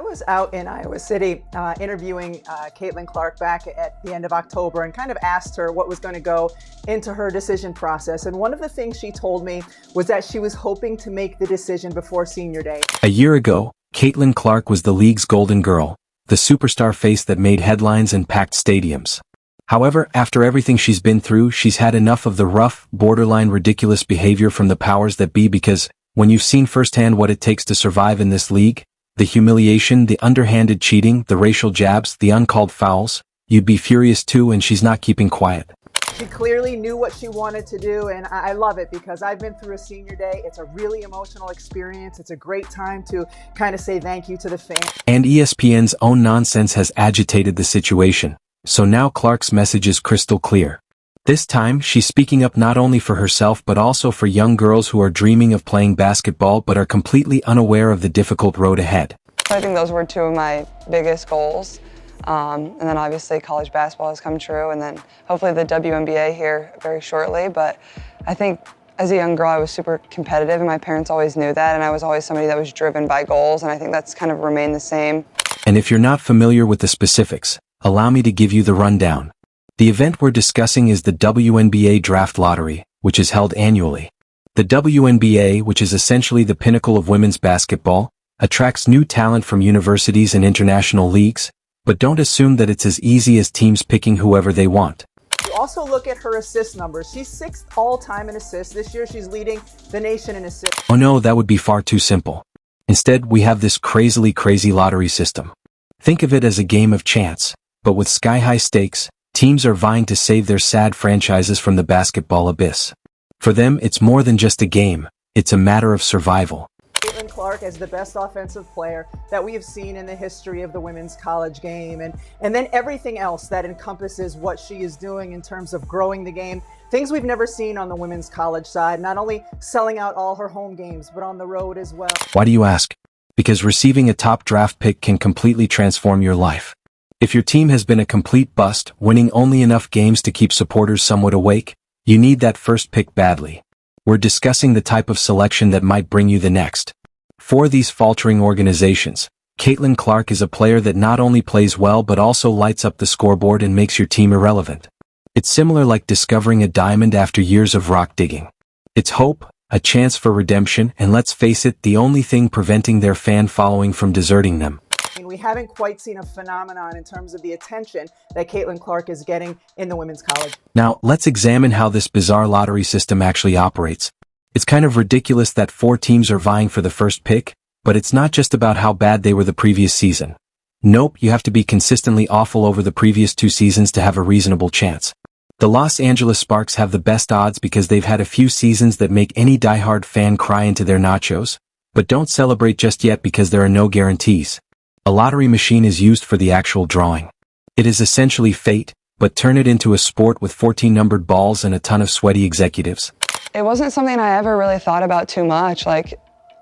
was out in Iowa City interviewing Caitlin Clark back at the end of October and kind of asked her what was going to go into her decision process. And one of the things she told me was that she was hoping to make the decision before senior day. A year ago, Caitlin Clark was the league's golden girl, the superstar face that made headlines and packed stadiums. However, after everything she's been through, she's had enough of the rough, borderline ridiculous behavior from the powers that be, because when you've seen firsthand what it takes to survive in this league, the humiliation, the underhanded cheating, the racial jabs, the uncalled fouls, you'd be furious too, and she's not keeping quiet. She clearly knew what she wanted to do, and I love it because I've been through a senior day. It's a really emotional experience. It's a great time to kind of say thank you to the fans. And ESPN's own nonsense has agitated the situation, so now Clark's message is crystal clear. This time, she's speaking up not only for herself but also for young girls who are dreaming of playing basketball but are completely unaware of the difficult road ahead. I think those were two of my biggest goals. And then obviously college basketball has come true, and then hopefully the WNBA here very shortly. But I think as a young girl, I was super competitive, and my parents always knew that, and I was always somebody that was driven by goals, and I think that's kind of remained the same. And if you're not familiar with the specifics, allow me to give you the rundown. The event we're discussing is the WNBA Draft Lottery, which is held annually. The WNBA, which is essentially the pinnacle of women's basketball, attracts new talent from universities and international leagues, but don't assume that it's as easy as teams picking whoever they want. You also look at her assist numbers. She's 6th all-time in assists. This year she's leading the nation in assists. Oh no, that would be far too simple. Instead, we have this crazily crazy lottery system. Think of it as a game of chance, but with sky-high stakes. Teams are vying to save their sad franchises from the basketball abyss. For them, it's more than just a game. It's a matter of survival. Caitlin Clark as the best offensive player that we have seen in the history of the women's college game, and then everything else that encompasses what she is doing in terms of growing the game. Things we've never seen on the women's college side, not only selling out all her home games, but on the road as well. Why do you ask? Because receiving a top draft pick can completely transform your life. If your team has been a complete bust, winning only enough games to keep supporters somewhat awake, you need that first pick badly. We're discussing the type of selection that might bring you the next. For these faltering organizations, Caitlin Clark is a player that not only plays well but also lights up the scoreboard and makes your team irrelevant. It's similar like discovering a diamond after years of rock digging. It's hope, a chance for redemption, and let's face it, the only thing preventing their fan following from deserting them. We haven't quite seen a phenomenon in terms of the attention that Caitlin Clark is getting in the women's college. Now, let's examine how this bizarre lottery system actually operates. It's kind of ridiculous that 4 teams are vying for the first pick, but it's not just about how bad they were the previous season. Nope, you have to be consistently awful over the previous 2 seasons to have a reasonable chance. The Los Angeles Sparks have the best odds because they've had a few seasons that make any diehard fan cry into their nachos, but don't celebrate just yet because there are no guarantees. A lottery machine is used for the actual drawing. It is essentially fate, but turn it into a sport with 14 numbered balls and a ton of sweaty executives. It wasn't something I ever really thought about too much. Like,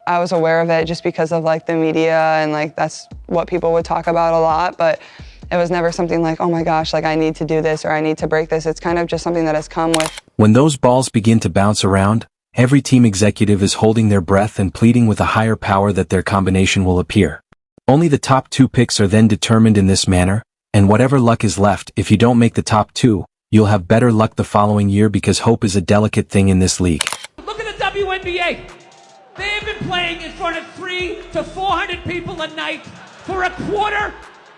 I was aware of it just because of like the media and like that's what people would talk about a lot, but it was never something like, oh my gosh, like I need to do this or I need to break this. It's kind of just something that has come with. When those balls begin to bounce around, every team executive is holding their breath and pleading with a higher power that their combination will appear. Only the top 2 picks are then determined in this manner, and whatever luck is left, if you don't make the top 2, you'll have better luck the following year because hope is a delicate thing in this league. Look at the WNBA. They have been playing in front of 300 to 400 people a night for a quarter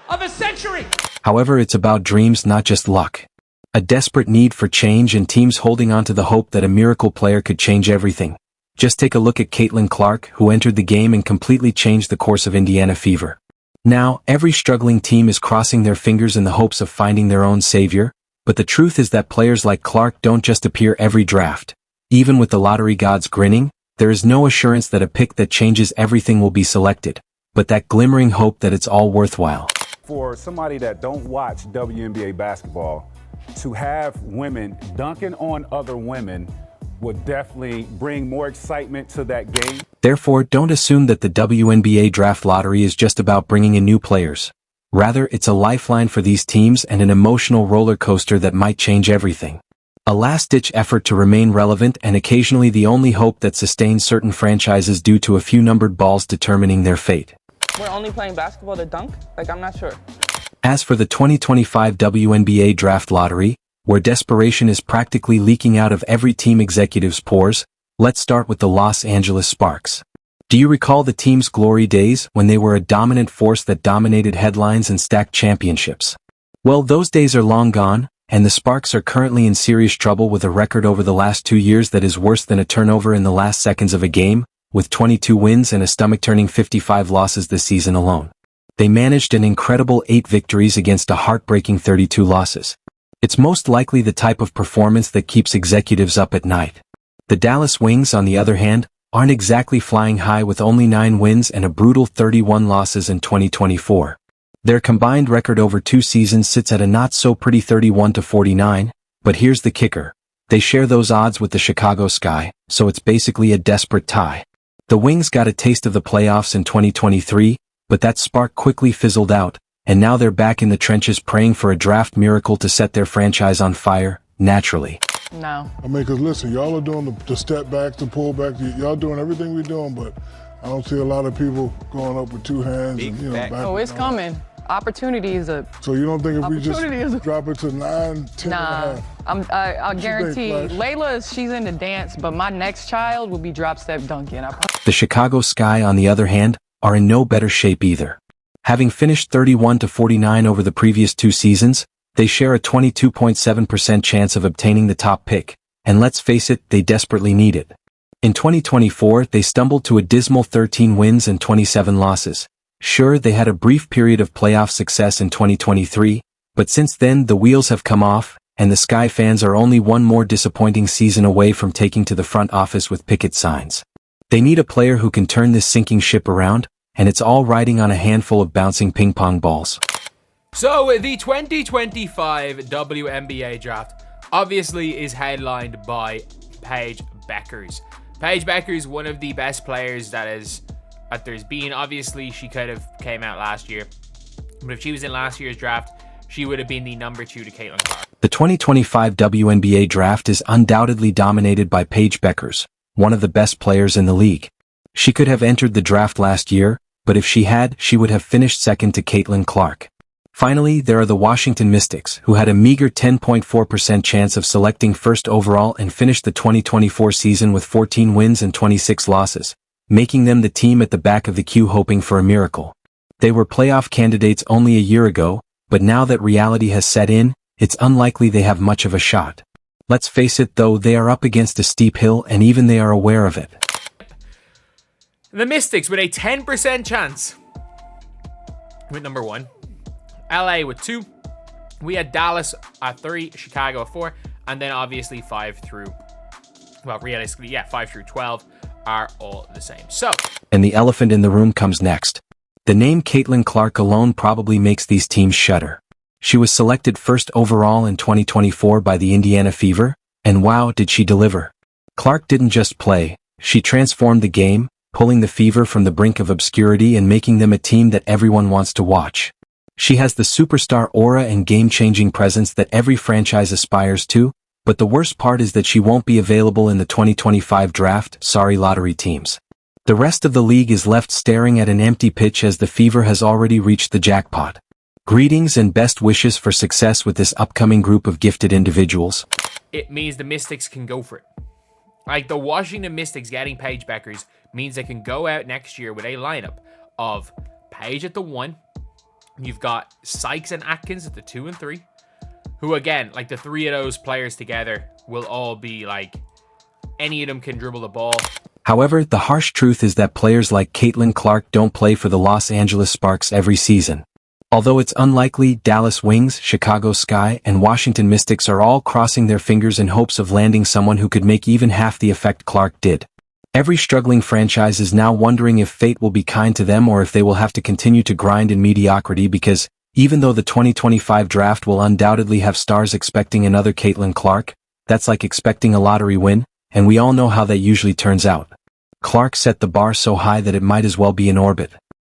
of a century. However, it's about dreams, not just luck. A desperate need for change and teams holding on to the hope that a miracle player could change everything. Just take a look at Caitlin Clark, who entered the game and completely changed the course of Indiana Fever. Now, every struggling team is crossing their fingers in the hopes of finding their own savior, but the truth is that players like Clark don't just appear every draft. Even with the lottery gods grinning, there is no assurance that a pick that changes everything will be selected, but that glimmering hope that it's all worthwhile. For somebody that don't watch WNBA basketball, to have women dunking on other women would definitely bring more excitement to that game. Therefore, don't assume that the WNBA Draft Lottery is just about bringing in new players. Rather, it's a lifeline for these teams and an emotional roller coaster that might change everything. A last-ditch effort to remain relevant and occasionally the only hope that sustains certain franchises due to a few numbered balls determining their fate. We're only playing basketball to dunk? Like, I'm not sure. As for the 2025 WNBA Draft Lottery, where desperation is practically leaking out of every team executive's pores, let's start with the Los Angeles Sparks. Do you recall the team's glory days when they were a dominant force that dominated headlines and stacked championships? Well, those days are long gone, and the Sparks are currently in serious trouble with a record over the last 2 years that is worse than a turnover in the last seconds of a game, with 22 wins and a stomach-turning 55 losses this season alone. They managed an incredible 8 victories against a heartbreaking 32 losses. It's most likely the type of performance that keeps executives up at night. The Dallas Wings, on the other hand, aren't exactly flying high with only 9 wins and a brutal 31 losses in 2024. Their combined record over 2 seasons sits at a not-so-pretty 31-49, but here's the kicker. They share those odds with the Chicago Sky, so it's basically a desperate tie. The Wings got a taste of the playoffs in 2023, but that spark quickly fizzled out, and now they're back in the trenches praying for a draft miracle to set their franchise on fire, naturally. No. I mean, because listen, y'all are doing the step backs, the pull back. Y'all doing everything we're doing, but I don't see a lot of people going up with 2 hands. And, back. Oh, it's coming. Opportunity is a... So you don't think if we just drop it to 9, 10 Nah, and a half? I guarantee. Layla, she's in the dance, but my next child will be drop step dunking. The Chicago Sky, on the other hand, are in no better shape either. Having finished 31-49 over the previous 2 seasons, they share a 22.7% chance of obtaining the top pick, and let's face it, they desperately need it. In 2024, they stumbled to a dismal 13 wins and 27 losses. Sure, they had a brief period of playoff success in 2023, but since then the wheels have come off, and the Sky fans are only one more disappointing season away from taking to the front office with picket signs. They need a player who can turn this sinking ship around, and it's all riding on a handful of bouncing ping pong balls. So, the 2025 WNBA Draft obviously is headlined by Paige Bueckers. Paige Bueckers, one of the best players that there's been. Obviously, she could have came out last year, but if she was in last year's draft, she would have been the number 2 to Caitlin Clark. The 2025 WNBA Draft is undoubtedly dominated by Paige Bueckers, one of the best players in the league. She could have entered the draft last year, but if she had, she would have finished second to Caitlin Clark. Finally, there are the Washington Mystics, who had a meager 10.4% chance of selecting first overall and finished the 2024 season with 14 wins and 26 losses, making them the team at the back of the queue hoping for a miracle. They were playoff candidates only a year ago, but now that reality has set in, it's unlikely they have much of a shot. Let's face it though, they are up against a steep hill and even they are aware of it. The Mystics with a 10% chance with number 1. LA with 2. We had Dallas at 3, Chicago at 4, and then obviously 5 through 12 are all the same. So, and the elephant in the room comes next. The name Caitlin Clark alone probably makes these teams shudder. She was selected first overall in 2024 by the Indiana Fever, and wow, did she deliver. Clark didn't just play, she transformed the game, pulling the Fever from the brink of obscurity and making them a team that everyone wants to watch. She has the superstar aura and game-changing presence that every franchise aspires to, but the worst part is that she won't be available in the 2025 draft, sorry lottery teams. The rest of the league is left staring at an empty pitch as the Fever has already reached the jackpot. Greetings and best wishes for success with this upcoming group of gifted individuals. It means the Mystics can go for it. Like the Washington Mystics getting Paige Bueckers means they can go out next year with a lineup of Paige at the 1. You've got Sykes and Atkins at the 2 and 3. Who again, like the 3 of those players together will all be like, any of them can dribble the ball. However, the harsh truth is that players like Caitlin Clark don't play for the Los Angeles Sparks every season. Although it's unlikely, Dallas Wings, Chicago Sky, and Washington Mystics are all crossing their fingers in hopes of landing someone who could make even half the effect Clark did. Every struggling franchise is now wondering if fate will be kind to them or if they will have to continue to grind in mediocrity because, even though the 2025 draft will undoubtedly have stars expecting another Caitlin Clark, that's like expecting a lottery win, and we all know how that usually turns out. Clark set the bar so high that it might as well be in orbit.